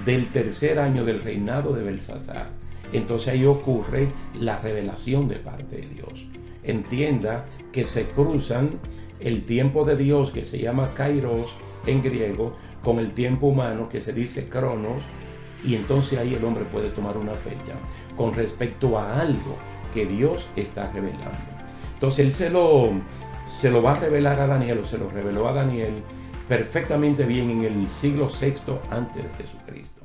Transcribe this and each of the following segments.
del tercer año del reinado de Belsasar. Entonces ahí ocurre la revelación de parte de Dios. Entienda que se cruzan el tiempo de Dios, que se llama Kairos en griego, con el tiempo humano, que se dice Cronos, y entonces ahí el hombre puede tomar una fecha con respecto a algo que Dios está revelando. Entonces él se lo va a revelar a Daniel, o se lo reveló a Daniel perfectamente bien en el siglo VI antes de Jesucristo.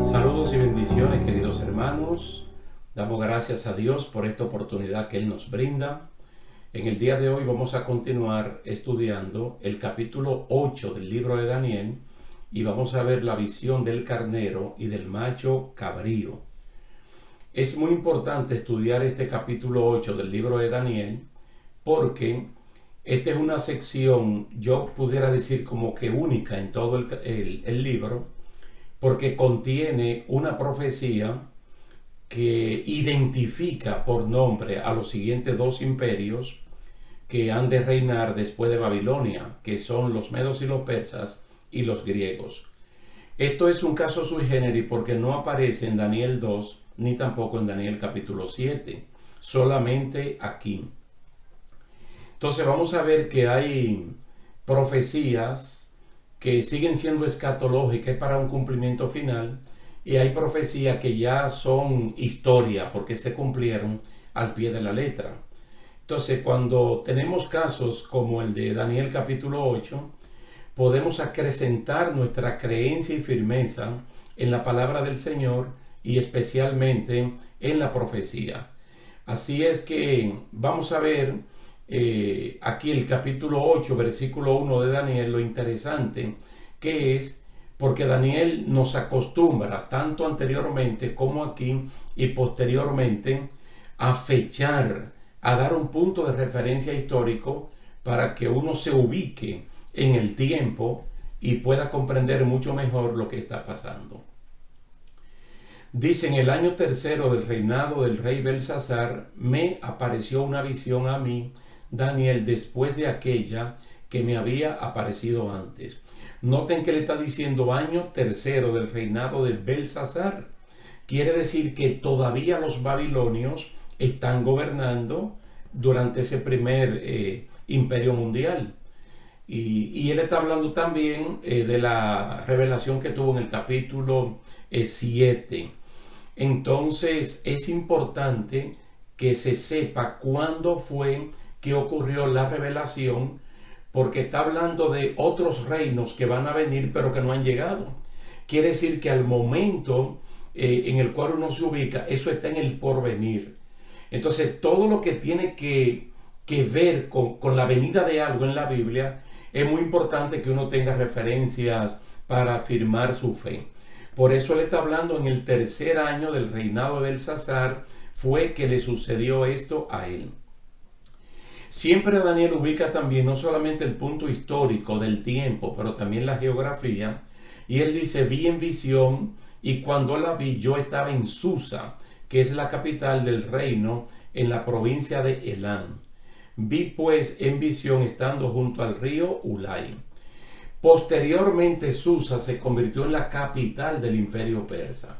Saludos y bendiciones, queridos hermanos. Damos gracias a Dios por esta oportunidad que Él nos brinda. En el día de hoy vamos a continuar estudiando el capítulo 8 del libro de Daniel y vamos a ver la visión del carnero y del macho cabrío. Es muy importante estudiar este capítulo 8 del libro de Daniel porque esta es una sección, yo pudiera decir como que única en todo el libro, porque contiene una profecía que identifica por nombre a los siguientes dos imperios que han de reinar después de Babilonia, que son los medos y los persas y los griegos. Esto es un caso sui generis porque no aparece en Daniel 2 ni tampoco en Daniel capítulo 7, solamente aquí. Entonces vamos a ver que hay profecías que siguen siendo escatológicas para un cumplimiento final, y hay profecías que ya son historia porque se cumplieron al pie de la letra. Entonces, cuando tenemos casos como el de Daniel capítulo 8, podemos acrecentar nuestra creencia y firmeza en la palabra del Señor y especialmente en la profecía. Así es que vamos a ver aquí el capítulo 8, versículo 1 de Daniel, lo interesante que es, porque Daniel nos acostumbra, tanto anteriormente como aquí y posteriormente, a fechar, a dar un punto de referencia histórico para que uno se ubique en el tiempo y pueda comprender mucho mejor lo que está pasando. Dice: en el año tercero del reinado del rey Belsasar, me apareció una visión a mí, Daniel, después de aquella que me había aparecido antes. Noten que le está diciendo año tercero del reinado de Belsasar. Quiere decir que todavía los babilonios están gobernando durante ese primer imperio mundial. Y él está hablando también de la revelación que tuvo en el capítulo 7. Entonces es importante que se sepa cuándo fue que ocurrió la revelación, porque está hablando de otros reinos que van a venir pero que no han llegado. Quiere decir que al momento en el cual uno se ubica, eso está en el porvenir. Entonces todo lo que tiene que ver con la venida de algo en la Biblia, es muy importante que uno tenga referencias para afirmar su fe. Por eso él está hablando en el tercer año del reinado de Belsasar, fue que le sucedió esto a él. Siempre Daniel ubica también no solamente el punto histórico del tiempo, pero también la geografía. Y él dice: vi en visión, y cuando la vi yo estaba en Susa, que es la capital del reino, en la provincia de Elam. Vi pues en visión estando junto al río Ulai. Posteriormente Susa se convirtió en la capital del imperio persa.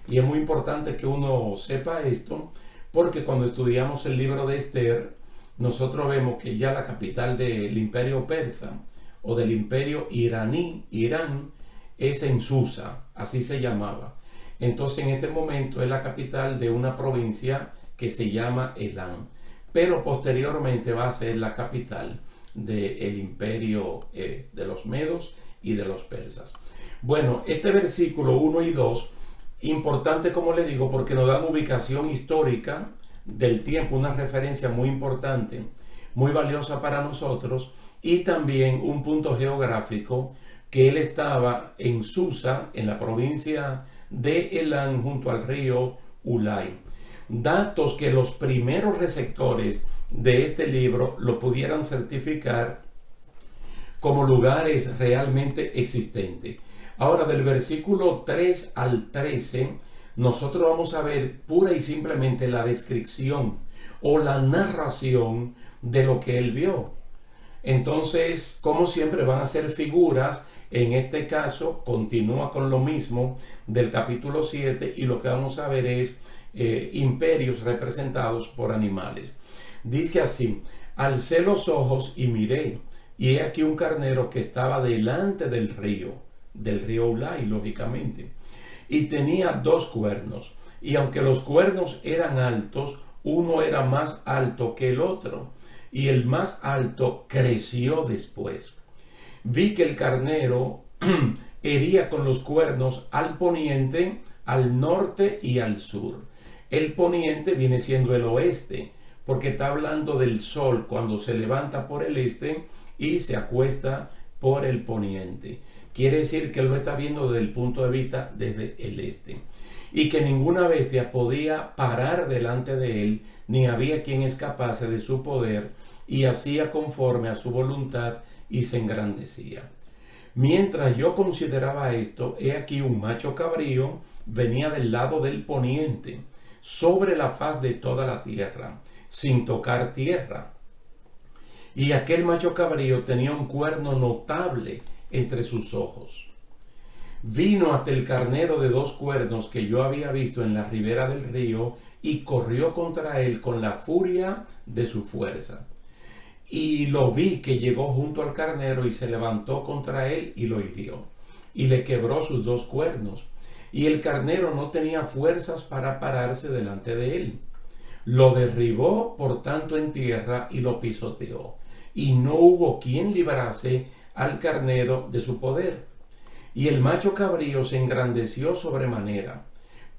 Y es muy importante que uno sepa esto, porque cuando estudiamos el libro de Esther, nosotros vemos que ya la capital del imperio persa o del imperio iraní, Irán, es en Susa, así se llamaba. Entonces en este momento es la capital de una provincia que se llama Elam, pero posteriormente va a ser la capital del imperio de los medos y de los persas. Bueno, este versículo 1 y 2, importante como le digo, porque nos dan ubicación histórica del tiempo, una referencia muy importante, muy valiosa para nosotros, y también un punto geográfico, que él estaba en Susa, en la provincia de Elam, junto al río Ulai. datos que los primeros receptores de este libro lo pudieran certificar como lugares realmente existentes. Ahora, del versículo 3 al 13, nosotros vamos a ver pura y simplemente la descripción o la narración de lo que él vio. Entonces, como siempre, van a ser figuras. En este caso, continúa con lo mismo del capítulo 7 y lo que vamos a ver es imperios representados por animales. Dice así: alcé los ojos y miré, y he aquí un carnero que estaba delante del río Ulai, lógicamente, y tenía 2 cuernos, y aunque los cuernos eran altos, uno era más alto que el otro, y el más alto creció después. Vi que el carnero hería con los cuernos al poniente, al norte y al sur. El poniente viene siendo el oeste, porque está hablando del sol cuando se levanta por el este y se acuesta por el poniente. Quiere decir que él lo está viendo desde el punto de vista desde el este. Y que ninguna bestia podía parar delante de él, ni había quien escapase de su poder, y hacía conforme a su voluntad y se engrandecía. Mientras yo consideraba esto, he aquí un macho cabrío venía del lado del poniente, sobre la faz de toda la tierra, sin tocar tierra. Y aquel macho cabrío tenía un cuerno notable entre sus ojos. Vino hasta el carnero de 2 cuernos que yo había visto en la ribera del río y corrió contra él con la furia de su fuerza. Y lo vi que llegó junto al carnero y se levantó contra él y lo hirió, y le quebró sus 2 cuernos. Y el carnero no tenía fuerzas para pararse delante de él. Lo derribó por tanto en tierra y lo pisoteó, y no hubo quien librase al carnero de su poder. Y el macho cabrío se engrandeció sobremanera,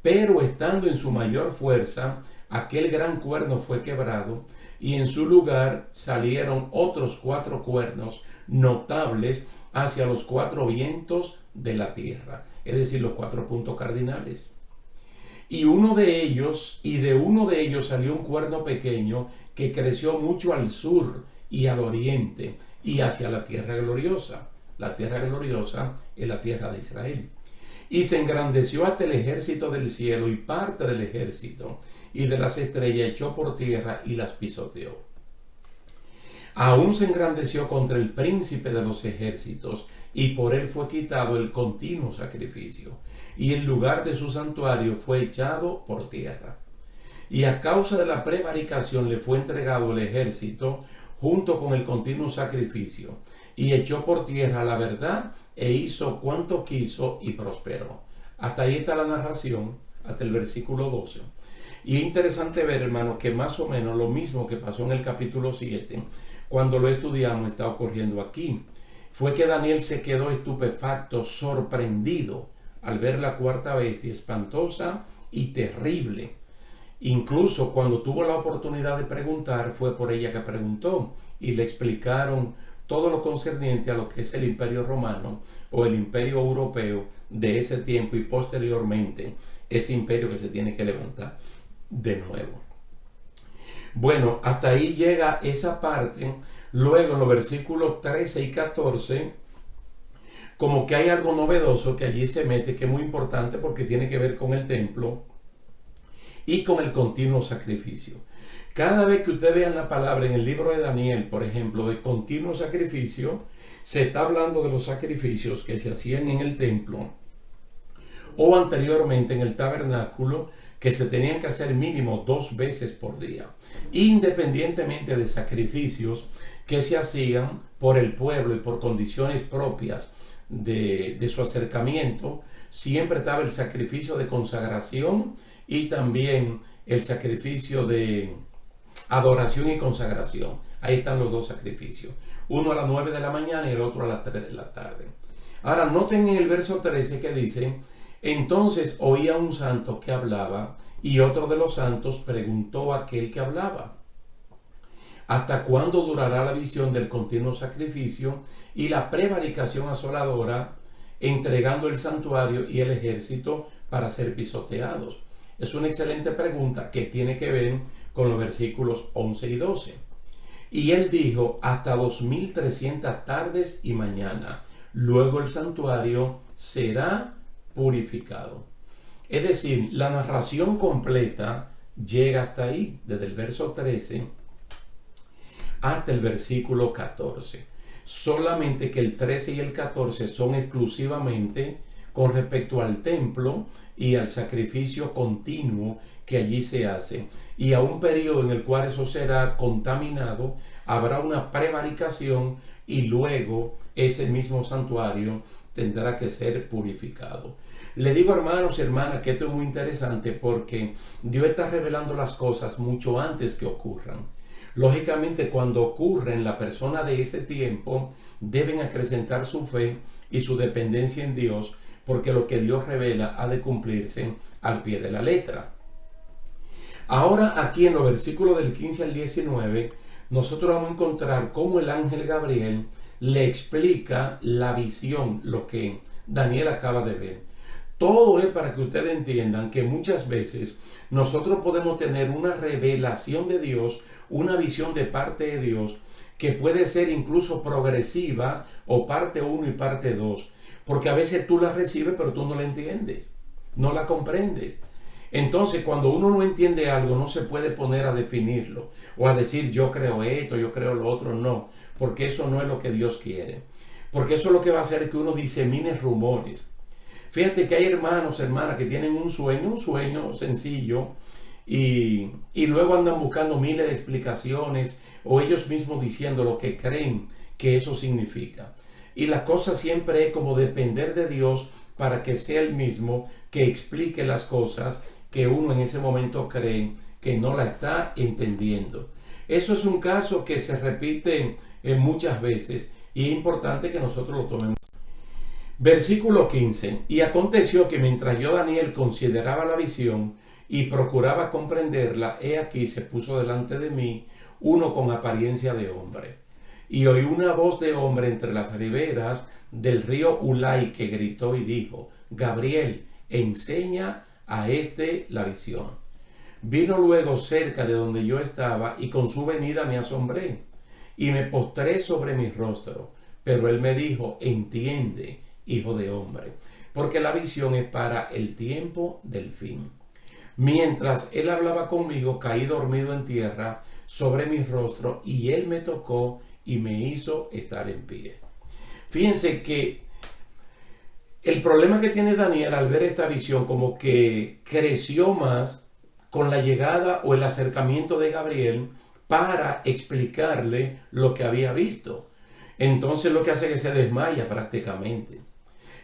pero estando en su mayor fuerza, aquel gran cuerno fue quebrado, y en su lugar salieron otros 4 cuernos notables hacia los 4 vientos de la tierra, es decir, los 4 puntos cardinales. Y de uno de ellos salió un cuerno pequeño que creció mucho al sur y al oriente y hacia la tierra gloriosa. La tierra gloriosa es la tierra de Israel. Y se engrandeció hasta el ejército del cielo y parte del ejército, y de las estrellas echó por tierra y las pisoteó. Aún se engrandeció contra el príncipe de los ejércitos, y por él fue quitado el continuo sacrificio, y el lugar de su santuario fue echado por tierra. Y a causa de la prevaricación le fue entregado el ejército junto con el continuo sacrificio, y echó por tierra la verdad e hizo cuanto quiso y prosperó. Hasta ahí está la narración, hasta el versículo 12. Y es interesante ver, hermano, que más o menos lo mismo que pasó en el capítulo 7, cuando lo estudiamos, está ocurriendo aquí. Fue que Daniel se quedó estupefacto, sorprendido, al ver la 4ª bestia, espantosa y terrible. Incluso cuando tuvo la oportunidad de preguntar, fue por ella que preguntó, y le explicaron todo lo concerniente a lo que es el Imperio Romano o el Imperio Europeo de ese tiempo, y posteriormente ese imperio que se tiene que levantar de nuevo. Bueno, hasta ahí llega esa parte. Luego en los versículos 13 y 14, como que hay algo novedoso que allí se mete, que es muy importante porque tiene que ver con el templo y con el continuo sacrificio. Cada vez que usted vea la palabra en el libro de Daniel, por ejemplo, de continuo sacrificio, se está hablando de los sacrificios que se hacían en el templo o anteriormente en el tabernáculo, que se tenían que hacer mínimo 2 veces por día, independientemente de sacrificios que se hacían por el pueblo y por condiciones propias de su acercamiento. Siempre estaba el sacrificio de consagración y también el sacrificio de adoración y consagración. Ahí están los 2 sacrificios, uno a las 9 de la mañana y el otro a las 3 de la tarde. Ahora noten en el verso 13 que dice: entonces oía un santo que hablaba, y otro de los santos preguntó a aquel que hablaba: ¿hasta cuándo durará la visión del continuo sacrificio y la prevaricación asoladora, entregando el santuario y el ejército para ser pisoteados? Es una excelente pregunta que tiene que ver con los versículos 11 y 12. Y él dijo, hasta 2300 tardes y mañana, luego el santuario será purificado. Es decir, la narración completa llega hasta ahí, desde el verso 13 hasta el versículo 14. Solamente que el 13 y el 14 son exclusivamente con respecto al templo y al sacrificio continuo que allí se hace. Y a un periodo en el cual eso será contaminado, habrá una prevaricación y luego ese mismo santuario tendrá que ser purificado. Le digo, hermanos y hermanas, que esto es muy interesante porque Dios está revelando las cosas mucho antes que ocurran. Lógicamente, cuando ocurre en la persona de ese tiempo, deben acrecentar su fe y su dependencia en Dios, porque lo que Dios revela ha de cumplirse al pie de la letra. Ahora, aquí en los versículos del 15 al 19, nosotros vamos a encontrar cómo el ángel Gabriel le explica la visión, lo que Daniel acaba de ver. Todo es para que ustedes entiendan que muchas veces nosotros podemos tener una revelación de Dios, una visión de parte de Dios, que puede ser incluso progresiva o parte 1 y parte 2, porque a veces tú la recibes pero tú no la entiendes, no la comprendes. Entonces, cuando uno no entiende algo, no se puede poner a definirlo o a decir yo creo esto, yo creo lo otro, no, porque eso no es lo que Dios quiere, porque eso es lo que va a hacer que uno disemine rumores. Fíjate que hay hermanos, hermanas que tienen un sueño sencillo y luego andan buscando miles de explicaciones o ellos mismos diciendo lo que creen que eso significa. Y la cosa siempre es como depender de Dios para que sea Él mismo que explique las cosas que uno en ese momento cree que no la está entendiendo. Eso es un caso que se repite muchas veces y es importante que nosotros lo tomemos. Versículo 15. Y aconteció que mientras yo, Daniel, consideraba la visión y procuraba comprenderla, he aquí se puso delante de mí uno con apariencia de hombre. Y oí una voz de hombre entre las riberas del río Ulai que gritó y dijo, Gabriel, enseña a este la visión. Vino luego cerca de donde yo estaba y con su venida me asombré y me postré sobre mi rostro. Pero él me dijo, entiende, hijo de hombre, porque la visión es para el tiempo del fin. Mientras él hablaba conmigo, caí dormido en tierra sobre mi rostro y él me tocó y me hizo estar en pie. Fíjense que el problema que tiene Daniel al ver esta visión como que creció más con la llegada o el acercamiento de Gabriel para explicarle lo que había visto. Entonces lo que hace es que se desmaya prácticamente.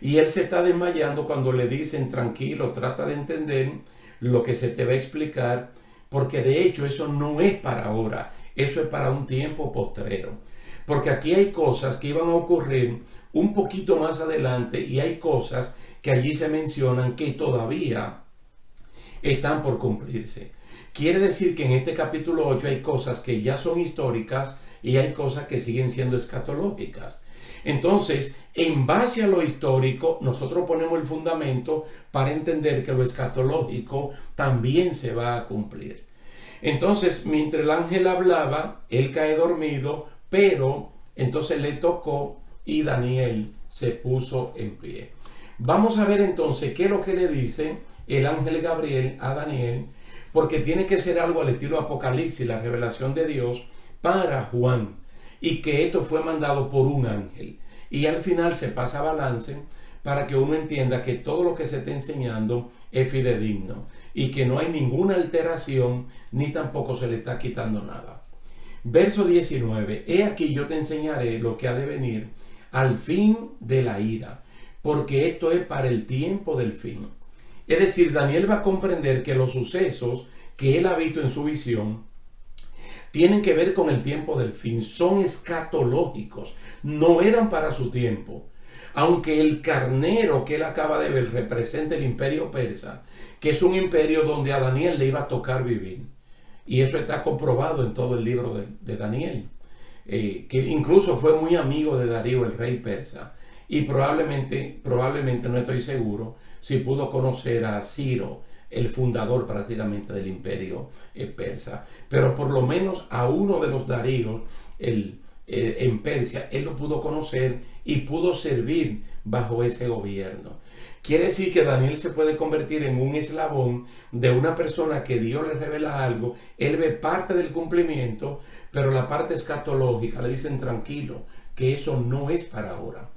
Y él se está desmayando cuando le dicen, tranquilo, trata de entender lo que se te va a explicar, porque de hecho eso no es para ahora, eso es para un tiempo postrero. Porque aquí hay cosas que iban a ocurrir un poquito más adelante y hay cosas que allí se mencionan que todavía están por cumplirse. Quiere decir que en este capítulo 8 hay cosas que ya son históricas y hay cosas que siguen siendo escatológicas. Entonces, en base a lo histórico, nosotros ponemos el fundamento para entender que lo escatológico también se va a cumplir. Entonces, mientras el ángel hablaba, él cae dormido, pero entonces le tocó y Daniel se puso en pie. Vamos a ver entonces qué es lo que le dice el ángel Gabriel a Daniel, porque tiene que ser algo al estilo Apocalipsis, la revelación de Dios para Juan, y que esto fue mandado por un ángel. Y al final se pasa balance para que uno entienda que todo lo que se está enseñando es fidedigno y que no hay ninguna alteración ni tampoco se le está quitando nada. Verso 19. He aquí yo te enseñaré lo que ha de venir al fin de la ira, porque esto es para el tiempo del fin. Es decir, Daniel va a comprender que los sucesos que él ha visto en su visión tienen que ver con el tiempo del fin, son escatológicos, no eran para su tiempo. Aunque el carnero que él acaba de ver representa el imperio persa, que es un imperio donde a Daniel le iba a tocar vivir. Y eso está comprobado en todo el libro de Daniel, que incluso fue muy amigo de Darío, el rey persa. Y probablemente no estoy seguro si pudo conocer a Ciro, el fundador prácticamente del imperio persa. Pero por lo menos a uno de los Daríos en Persia, él lo pudo conocer y pudo servir bajo ese gobierno. Quiere decir que Daniel se puede convertir en un eslabón de una persona que Dios le revela algo, él ve parte del cumplimiento, pero la parte escatológica le dicen tranquilo, que eso no es para ahora.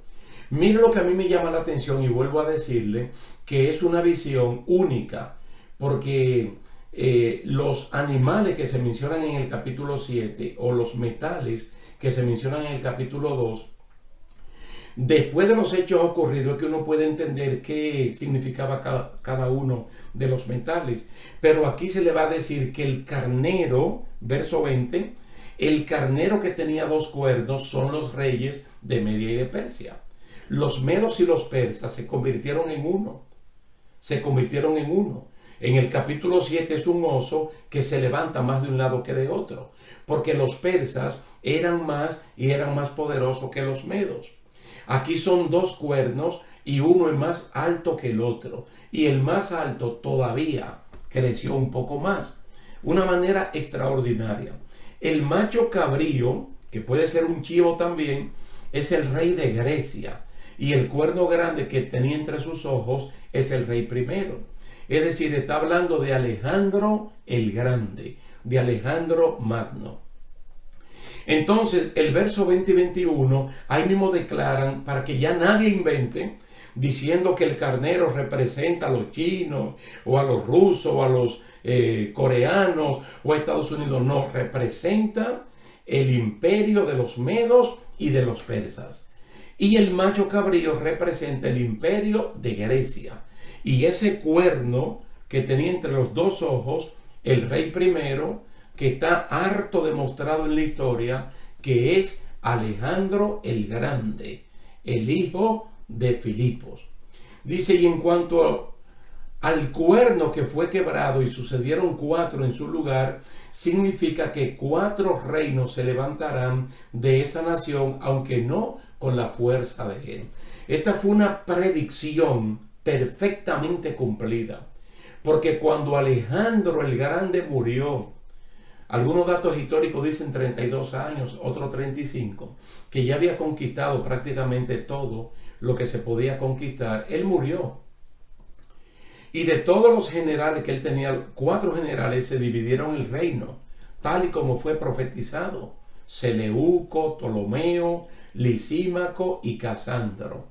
Mire lo que a mí me llama la atención y vuelvo a decirle que es una visión única, porque los animales que se mencionan en el capítulo 7 o los metales que se mencionan en el capítulo 2, después de los hechos ocurridos es que uno puede entender qué significaba cada uno de los metales. Pero aquí se le va a decir que el carnero, verso 20, el carnero que tenía 2 cuernos son los reyes de Media y de Persia. Los medos y los persas se convirtieron en uno. En el capítulo 7 es un oso que se levanta más de un lado que de otro, porque los persas eran más poderosos que los medos. Aquí son 2 cuernos y uno es más alto que el otro, y el más alto todavía creció un poco más, una manera extraordinaria. El macho cabrío, que puede ser un chivo también, es el rey de Grecia, y el cuerno grande que tenía entre sus ojos es el rey primero. Es decir, está hablando de Alejandro el Grande, de Alejandro Magno. Entonces, el verso 20 y 21, ahí mismo declaran, para que ya nadie invente, diciendo que el carnero representa a los chinos, o a los rusos, o a los coreanos, o a Estados Unidos. No, representa el imperio de los medos y de los persas. Y el macho cabrío representa el imperio de Grecia. Y ese cuerno que tenía entre los 2 ojos, el rey primero, que está harto demostrado en la historia, que es Alejandro el Grande, el hijo de Filipos. Dice, y en cuanto al cuerno que fue quebrado y sucedieron 4 en su lugar, significa que 4 reinos se levantarán de esa nación, aunque no con la fuerza de él. Esta fue una predicción perfectamente cumplida, porque cuando Alejandro el Grande murió, algunos datos históricos dicen 32 años, otros 35, que ya había conquistado prácticamente todo lo que se podía conquistar. Él murió. Y de todos los generales que él tenía, 4 generales se dividieron el reino, tal y como fue profetizado: Seleuco, Ptolomeo, Lisímaco y Casandro.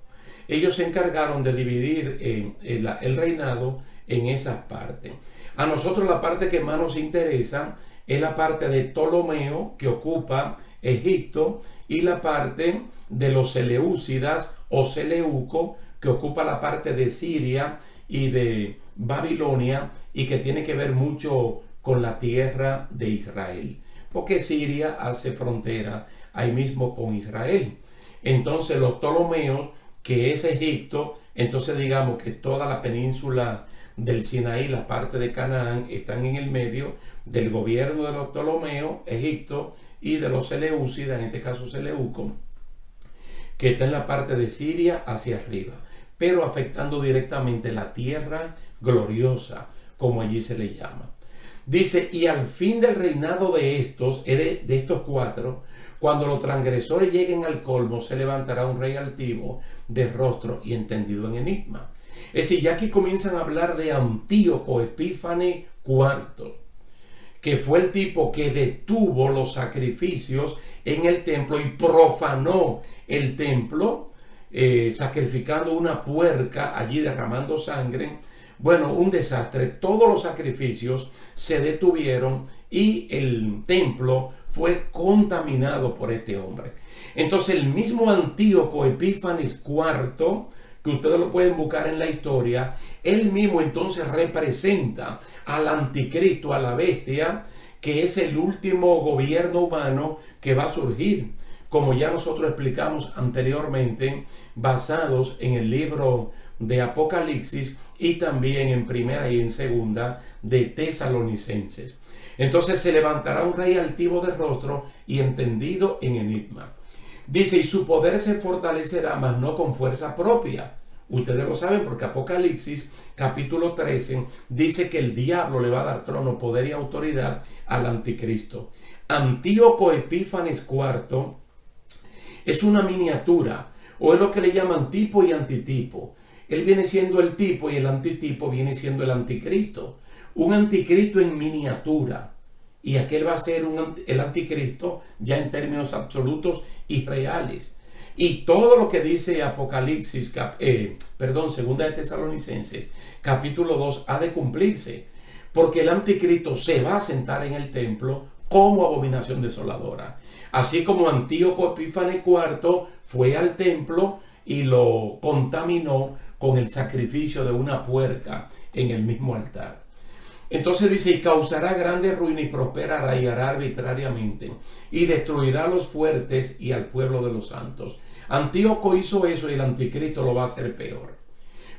Ellos se encargaron de dividir el reinado en esas partes. A nosotros la parte que más nos interesa es la parte de Ptolomeo, que ocupa Egipto, y la parte de los Seleucidas o Seleuco, que ocupa la parte de Siria y de Babilonia, y que tiene que ver mucho con la tierra de Israel, porque Siria hace frontera ahí mismo con Israel. Entonces los Ptolomeos, que es Egipto, entonces digamos que toda la península del Sinaí, la parte de Canaán, están en el medio del gobierno de los Ptolomeos, Egipto, y de los Seleucidas, en este caso Seleuco, que está en la parte de Siria hacia arriba, pero afectando directamente la tierra gloriosa, como allí se le llama. Dice, y al fin del reinado de estos 4, cuando los transgresores lleguen al colmo, se levantará un rey altivo, de rostro y entendido en enigma. Es decir, ya aquí comienzan a hablar de Antíoco Epífanes IV, que fue el tipo que detuvo los sacrificios en el templo y profanó el templo, sacrificando una puerca allí, derramando sangre. Bueno, un desastre. Todos los sacrificios se detuvieron y el templo fue contaminado por este hombre. Entonces el mismo Antíoco Epífanes IV, que ustedes lo pueden buscar en la historia, él mismo entonces representa al anticristo, a la bestia, que es el último gobierno humano que va a surgir, como ya nosotros explicamos anteriormente, basados en el libro de Apocalipsis y también en Primera y en Segunda de Tesalonicenses. Entonces se levantará un rey altivo de rostro y entendido en enigma. Dice, y su poder se fortalecerá, mas no con fuerza propia. Ustedes lo saben porque Apocalipsis capítulo 13 dice que el diablo le va a dar trono, poder y autoridad al anticristo. Antíoco Epífanes IV es una miniatura, o es lo que le llaman tipo y antitipo. Él viene siendo el tipo y el antitipo viene siendo el anticristo. Un anticristo en miniatura. Y aquel va a ser el anticristo ya en términos absolutos y reales. Y todo lo que dice Apocalipsis, segunda de Tesalonicenses, capítulo 2, ha de cumplirse. Porque el anticristo se va a sentar en el templo como abominación desoladora. Así como Antíoco Epífanes IV fue al templo y lo contaminó con el sacrificio de una puerca en el mismo altar. Entonces dice, y causará grande ruina y prosperará y hará arbitrariamente y destruirá a los fuertes y al pueblo de los santos. Antíoco hizo eso y el anticristo lo va a hacer peor.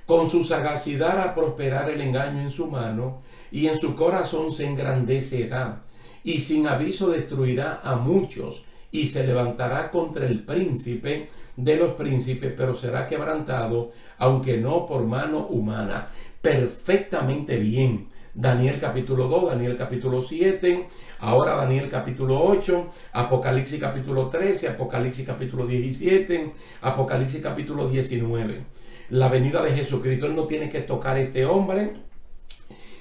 Con su sagacidad hará prosperar el engaño en su mano y en su corazón se engrandecerá y sin aviso destruirá a muchos y se levantará contra el príncipe de los príncipes, pero será quebrantado, aunque no por mano humana. Perfectamente bien. Daniel capítulo 2, Daniel capítulo 7, ahora Daniel capítulo 8, Apocalipsis capítulo 13, Apocalipsis capítulo 17, Apocalipsis capítulo 19. La venida de Jesucristo, Él no tiene que tocar a este hombre,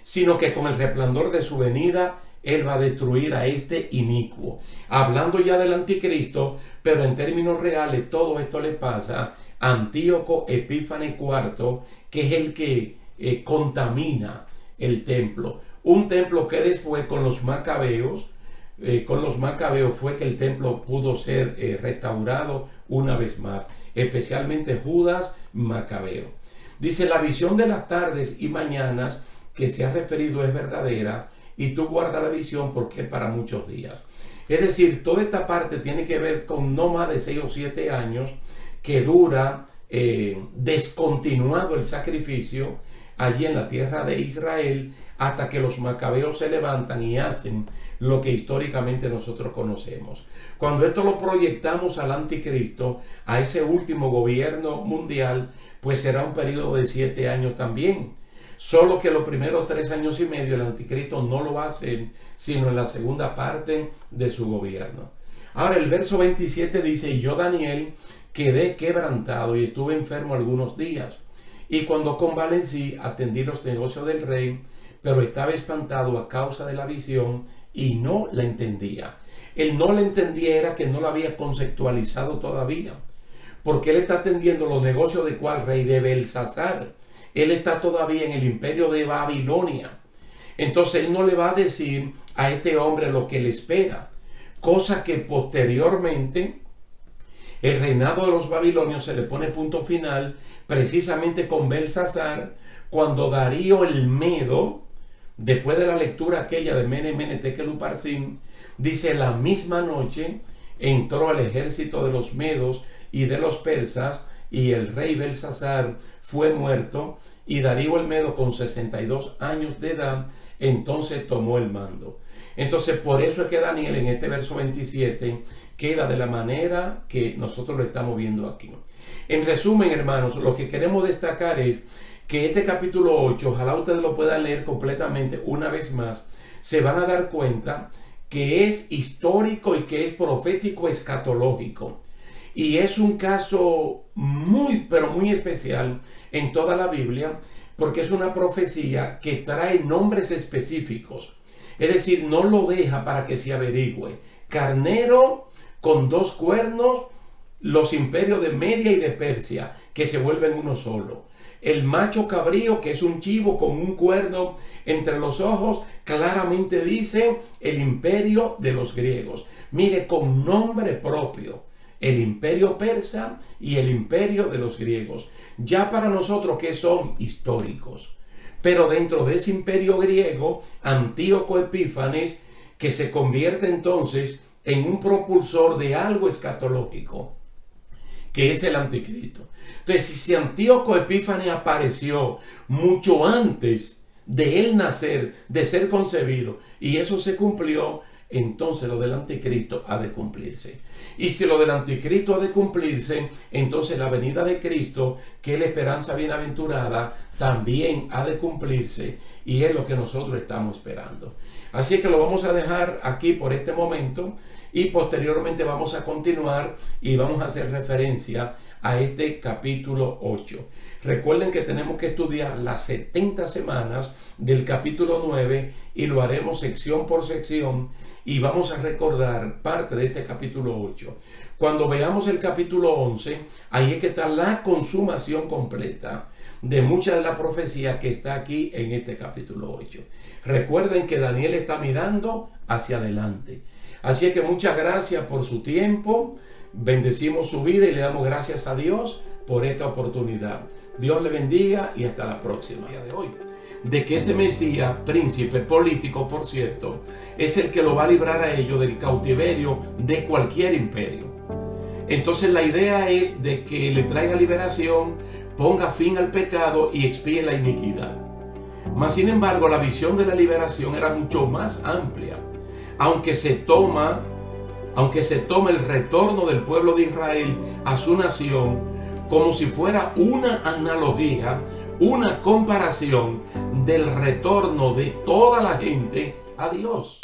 sino que con el resplandor de su venida, Él va a destruir a este inicuo. Hablando ya del anticristo, pero en términos reales, todo esto le pasa a Antíoco Epífanes IV, que es el que contamina el templo. Un templo que después con los macabeos fue que el templo pudo ser restaurado una vez más, especialmente Judas Macabeo. Dice, la visión de las tardes y mañanas que se ha referido es verdadera, y tú guarda la visión porque es para muchos días. Es decir, toda esta parte tiene que ver con no más de 6 o 7 años que dura descontinuado el sacrificio allí en la tierra de Israel, hasta que los macabeos se levantan y hacen lo que históricamente nosotros conocemos. Cuando esto lo proyectamos al anticristo, a ese último gobierno mundial, pues será un periodo de 7 años también. Solo que los primeros 3 años y medio el anticristo no lo va a hacer, sino en la segunda parte de su gobierno. Ahora el verso 27 dice, y yo Daniel quedé quebrantado y estuve enfermo algunos días. Y cuando convalecí, atendí los negocios del rey, pero estaba espantado a causa de la visión y no la entendía. Él no la entendía era que no la había conceptualizado todavía, porque él está atendiendo los negocios de cuál rey, de Belsasar. Él está todavía en el imperio de Babilonia. Entonces él no le va a decir a este hombre lo que le espera, cosa que posteriormente el reinado de los babilonios se le pone punto final precisamente con Belsasar, cuando Darío el Medo, después de la lectura aquella de Mene, Mene, Tekel, Uparsin, dice, la misma noche entró el ejército de los medos y de los persas, y el rey Belsasar fue muerto, y Darío el Medo con 62 años de edad entonces tomó el mando. Entonces por eso es que Daniel en este verso 27 queda de la manera que nosotros lo estamos viendo aquí. En resumen, hermanos, lo que queremos destacar es que este capítulo 8, ojalá ustedes lo puedan leer completamente una vez más, se van a dar cuenta que es histórico y que es profético escatológico. Y es un caso muy, pero muy especial en toda la Biblia, porque es una profecía que trae nombres específicos. Es decir, no lo deja para que se averigüe. Carnero con 2 cuernos, los imperios de Media y de Persia, que se vuelven uno solo. El macho cabrío, que es un chivo con un cuerno entre los ojos, claramente dice el imperio de los griegos. Mire, con nombre propio. El imperio persa y el imperio de los griegos. Ya para nosotros que son históricos. Pero dentro de ese imperio griego, Antíoco Epífanes, que se convierte entonces en un propulsor de algo escatológico, que es el anticristo. Entonces, si Antíoco Epífanes apareció mucho antes de él nacer, de ser concebido, y eso se cumplió entonces lo del anticristo ha de cumplirse. Y si lo del anticristo ha de cumplirse, entonces la venida de Cristo, que es la esperanza bienaventurada, también ha de cumplirse, y es lo que nosotros estamos esperando. Así que lo vamos a dejar aquí por este momento, y posteriormente vamos a continuar y vamos a hacer referencia a este capítulo 8. Recuerden que tenemos que estudiar las 70 semanas del capítulo 9 y lo haremos sección por sección, y vamos a recordar parte de este capítulo 8. Cuando veamos el capítulo 11, ahí es que está la consumación completa de mucha de la profecía que está aquí en este capítulo 8. Recuerden que Daniel está mirando hacia adelante. Así es que muchas gracias por su tiempo. Bendecimos su vida y le damos gracias a Dios por esta oportunidad. Dios le bendiga y hasta la próxima. Día de hoy, de que ese Mesías, príncipe político, por cierto, es el que lo va a librar a ellos del cautiverio de cualquier imperio. Entonces la idea es de que le traiga liberación, ponga fin al pecado y expíe la iniquidad. Mas sin embargo, la visión de la liberación era mucho más amplia. Aunque se toma el retorno del pueblo de Israel a su nación como si fuera una analogía, una comparación del retorno de toda la gente a Dios.